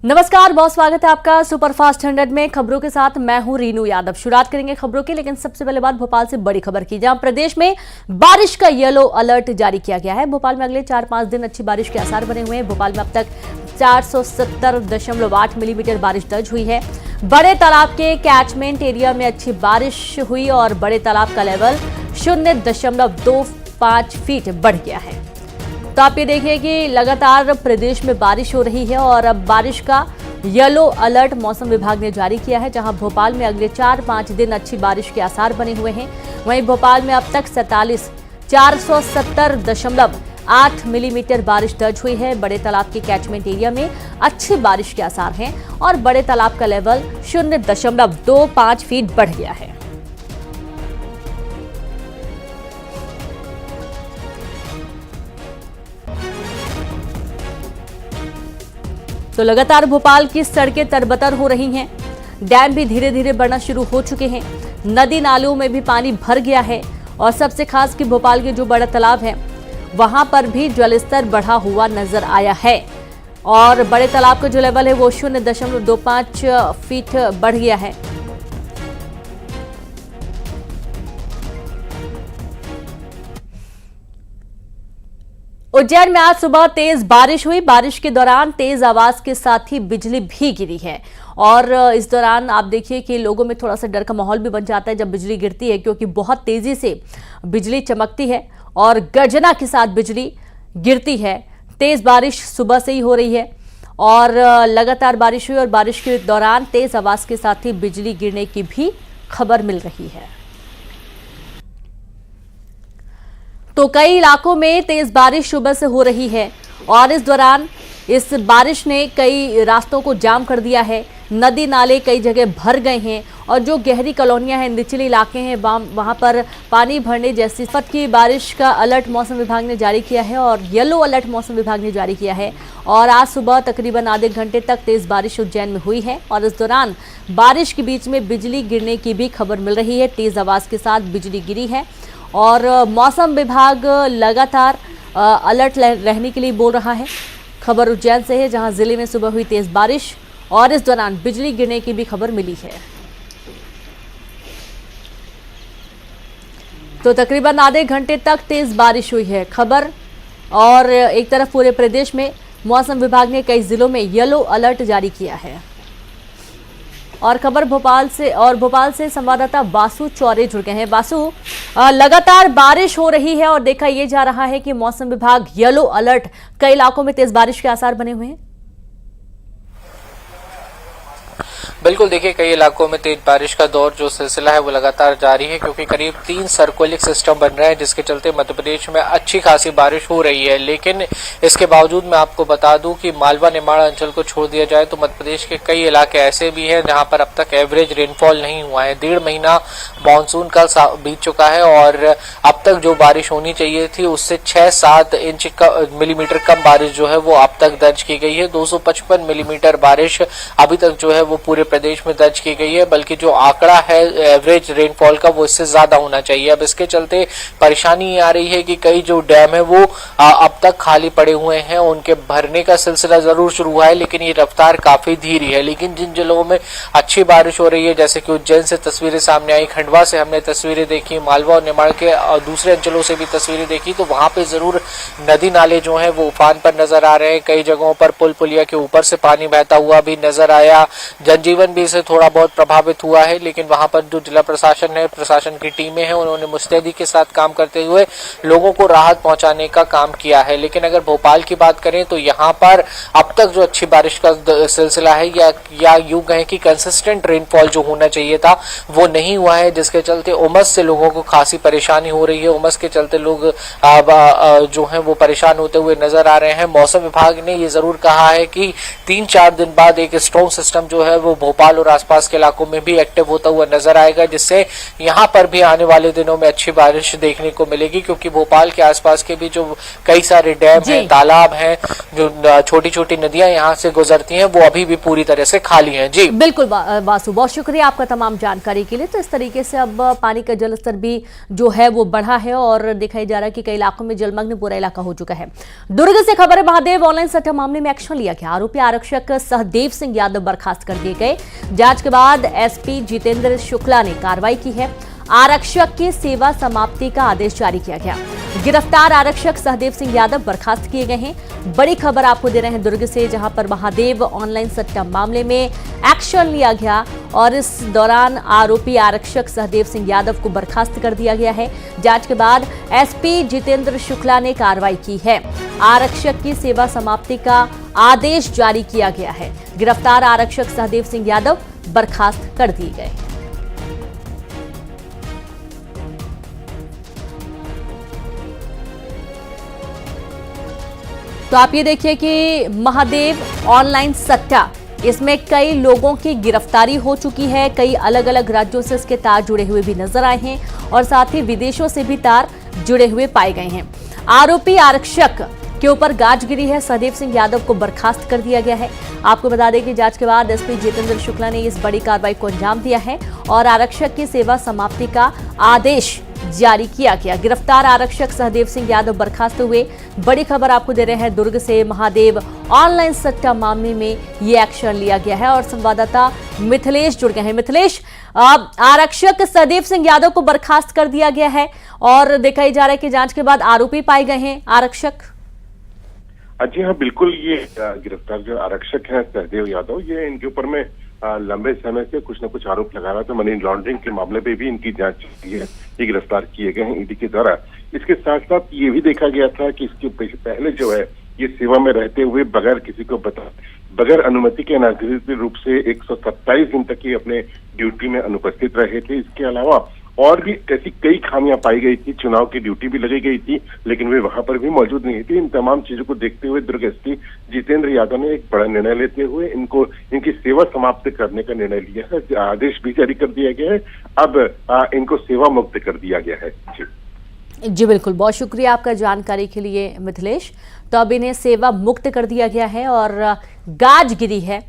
नमस्कार, बहुत स्वागत है आपका सुपरफास्ट 100 में। खबरों के साथ मैं हूं रीनू यादव। शुरुआत करेंगे खबरों की, लेकिन सबसे पहले बात भोपाल से बड़ी खबर की, जहां प्रदेश में बारिश का येलो अलर्ट जारी किया गया है। भोपाल में अगले 4-5 दिन अच्छी बारिश के आसार बने हुए हैं। भोपाल में अब तक 470.8 मिलीमीटर बारिश दर्ज हुई है। बड़े तालाब के कैचमेंट एरिया में अच्छी बारिश हुई और बड़े तालाब का लेवल 0.25 फीट बढ़ गया है। तो आप ये देखिए कि लगातार प्रदेश में बारिश हो रही है और अब बारिश का येलो अलर्ट मौसम विभाग ने जारी किया है, जहां भोपाल में अगले 4-5 दिन अच्छी बारिश के आसार बने हुए हैं। वहीं भोपाल में अब तक 470.8 मिलीमीटर बारिश दर्ज हुई है। बड़े तालाब के कैचमेंट एरिया में अच्छी बारिश के आसार हैं और बड़े तालाब का लेवल 0.25 फीट बढ़ गया है। तो लगातार भोपाल की सड़कें तरबतर हो रही हैं। डैम भी धीरे धीरे बढ़ना शुरू हो चुके हैं। नदी नालों में भी पानी भर गया है और सबसे खास कि भोपाल के जो बड़ा तालाब है वहां पर भी जलस्तर बढ़ा हुआ नजर आया है और बड़े तालाब का जो लेवल है वो 0.25 फीट बढ़ गया है। उज्जैन में आज सुबह तेज बारिश हुई। बारिश के दौरान तेज आवाज के साथ ही बिजली भी गिरी है और इस दौरान आप देखिए कि लोगों में थोड़ा सा डर का माहौल भी बन जाता है जब बिजली गिरती है, क्योंकि बहुत तेजी से बिजली चमकती है और गर्जना के साथ बिजली गिरती है। तेज बारिश सुबह से ही हो रही है और लगातार बारिश हुई और बारिश के दौरान तेज आवाज के साथ ही बिजली गिरने की भी खबर मिल रही है। तो कई इलाकों में तेज बारिश सुबह से हो रही है और इस दौरान इस बारिश ने कई रास्तों को जाम कर दिया है। नदी नाले कई जगह भर गए हैं और जो गहरी कॉलोनियां हैं, निचले इलाके हैं, वहां पर पानी भरने जैसी सिफत की बारिश का अलर्ट मौसम विभाग ने जारी किया है और येलो अलर्ट मौसम विभाग ने जारी किया है। और आज सुबह तकरीबन आधे घंटे तक तेज बारिश उज्जैन में हुई है और इस दौरान बारिश के बीच में बिजली गिरने की भी खबर मिल रही है। तेज आवाज के साथ बिजली गिरी है और मौसम विभाग लगातार अलर्ट रहने के लिए बोल रहा है। खबर उज्जैन से है, जहां जिले में सुबह हुई तेज बारिश और इस दौरान बिजली गिरने की भी खबर मिली है। तो तकरीबन आधे घंटे तक तेज बारिश हुई है खबर। और एक तरफ पूरे प्रदेश में मौसम विभाग ने कई जिलों में येलो अलर्ट जारी किया है। और खबर भोपाल से संवाददाता वासु चौरे जुड़ गए हैं। वासु, लगातार बारिश हो रही है और देखा यह जा रहा है कि मौसम विभाग येलो अलर्ट, कई इलाकों में तेज बारिश के आसार बने हुए हैं। बिल्कुल, देखिए कई इलाकों में तेज बारिश का दौर जो सिलसिला है वो लगातार जारी है, क्योंकि करीब 3 सर्कुलिक सिस्टम बन रहे हैं, जिसके चलते मध्य प्रदेश में अच्छी खासी बारिश हो रही है। लेकिन इसके बावजूद मैं आपको बता दूं कि मालवा निमाड़ अंचल को छोड़ दिया जाए तो मध्य प्रदेश के कई इलाके ऐसे भी हैं जहां पर अब तक एवरेज रेनफॉल नहीं हुआ है। 1.5 महीना मानसून का बीत चुका है और अब तक जो बारिश होनी चाहिए थी उससे 6-7 इंच मिलीमीटर कम बारिश जो है वो अब तक दर्ज की गई है। 255 मिलीमीटर बारिश अभी तक जो है वो पूरे प्रदेश में दर्ज की गई है, बल्कि जो आंकड़ा है एवरेज रेनफॉल का वो इससे ज्यादा होना चाहिए। अब इसके चलते परेशानी ये आ रही है कि कई जो डैम है वो अब तक खाली पड़े हुए हैं, उनके भरने का सिलसिला जरूर शुरू हुआ है लेकिन ये रफ्तार काफी धीमी है। लेकिन जिन जिलों में अच्छी बारिश हो रही है, जैसे कि उज्जैन से तस्वीरें सामने आई, खंडवा से हमने तस्वीरें देखी, मालवा और निमाड़ के दूसरे अंचलों से भी तस्वीरें देखी, तो वहां पे जरूर नदी नाले जो है वो उफान पर नजर आ रहे हैं। कई जगहों पर पुल पुलिया के ऊपर से पानी बहता हुआ भी नजर आया। जनजीवन भी इससे थोड़ा बहुत प्रभावित हुआ है, लेकिन वहां पर जो जिला प्रशासन है, प्रशासन की टीमें हैं, उन्होंने मुस्तैदी के साथ काम करते हुए लोगों को राहत पहुंचाने का काम किया है। लेकिन अगर भोपाल की बात करें तो यहाँ पर अब तक जो अच्छी बारिश का सिलसिला है या यूं कहें कि कंसिस्टेंट रेनफॉल जो होना चाहिए था वो नहीं हुआ है, जिसके चलते उमस से लोगों को खासी परेशानी हो रही है। उमस के चलते लोग जो है वो परेशान होते हुए नजर आ रहे हैं। मौसम विभाग ने ये जरूर कहा है कि 3-4 दिन बाद एक स्ट्रॉन्ग सिस्टम जो है वो भोपाल और आसपास के इलाकों में भी एक्टिव होता हुआ नजर आएगा, जिससे यहाँ पर भी आने वाले दिनों में अच्छी बारिश देखने को मिलेगी, क्योंकि भोपाल के आसपास के भी जो कई सारे डैम हैं, तालाब हैं, जो छोटी छोटी नदियां यहाँ से गुजरती हैं, वो अभी भी पूरी तरह से खाली हैं। जी बिल्कुल वासु, बहुत शुक्रिया आपका तमाम जानकारी के लिए। तो इस तरीके से अब पानी का जलस्तर भी जो है वो बढ़ा है और दिखाई जा रहा है कि कई इलाकों में जलमग्न पूरा इलाका हो चुका है। दुर्ग से खबर है, महादेव ऑनलाइन सट्टा मामले में एक्शन लिया गया। आरोपी आरक्षक सहदेव सिंह यादव बर्खास्त कर दिए गए। जांच के बाद एसपी जितेंद्र शुक्ला ने कार्रवाई की है। आरक्षक की सेवा समाप्ति का आदेश जारी किया गया। गिरफ्तार आरक्षक सहदेव सिंह यादव बर्खास्त किए गए हैं। बड़ी खबर आपको दे रहे हैं दुर्ग से, जहां पर महादेव ऑनलाइन सट्टा मामले में एक्शन लिया गया और इस दौरान आरोपी आरक्षक सहदेव सिंह यादव को बर्खास्त कर दिया गया है। जांच के बाद एसपी जितेंद्र शुक्ला ने कार्रवाई की है। आरक्षक की सेवा समाप्ति का आदेश जारी किया गया है। गिरफ्तार आरक्षक सहदेव सिंह यादव बर्खास्त कर दिए गए। तो आप ये देखिए कि महादेव ऑनलाइन सट्टा, इसमें कई लोगों की गिरफ्तारी हो चुकी है। कई अलग अलग राज्यों से इसके तार जुड़े हुए भी नजर आए हैं और साथ ही विदेशों से भी तार जुड़े हुए पाए गए हैं। आरोपी आरक्षक के ऊपर गाज गिरी है। सहदेव सिंह यादव को बर्खास्त कर दिया गया है। आपको बता दें कि जांच के बाद एसपी जितेंद्र शुक्ला ने इस बड़ी कार्रवाई को अंजाम दिया है और आरक्षक की सेवा समाप्ति का आदेश जारी किया गया। गिरफ्तार आरक्षक सहदेव सिंह यादव बर्खास्त हुए। बड़ी खबर आपको दे रहे हैं दुर्ग से, महादेव ऑनलाइन सट्टा मामले में ये एक्शन लिया गया है और संवाददाता मिथिलेश जुड़ गए हैं। मिथिलेश, आरक्षक सहदेव सिंह यादव को बर्खास्त कर दिया गया है और दिखाई जा रहा है कि जांच के बाद आरोपी पाए गए हैं आरक्षक। जी हाँ, बिल्कुल। ये गिरफ्तार जो आरक्षक है सहदेव यादव, ये इनके ऊपर में लंबे समय से कुछ न कुछ आरोप लगा रहा था। मनी लॉन्ड्रिंग के मामले पे भी इनकी जांच की है। ये गिरफ्तार किए गए हैं ईडी के द्वारा। इसके साथ साथ ये भी देखा गया था कि इसके पहले जो है ये सेवा में रहते हुए बगैर किसी को बगैर अनुमति के अनाधिकृत रूप से 127 दिन तक ये अपने ड्यूटी में अनुपस्थित रहे थे। इसके अलावा और भी ऐसी कई खामियां पाई गई थी। चुनाव की ड्यूटी भी लगी गई थी, लेकिन वे वहां पर भी मौजूद नहीं थे। इन तमाम चीजों को देखते हुए दुर्ग एसपी जितेंद्र यादव ने एक बड़ा निर्णय लेते हुए इनकी सेवा समाप्त करने का निर्णय लिया है। आदेश भी जारी कर दिया गया है। अब इनको सेवा मुक्त कर दिया गया है। जी बिल्कुल, बहुत शुक्रिया आपका जानकारी के लिए मिथिलेश। तो अब इन्हें सेवा मुक्त कर दिया गया है और गाज गिरी है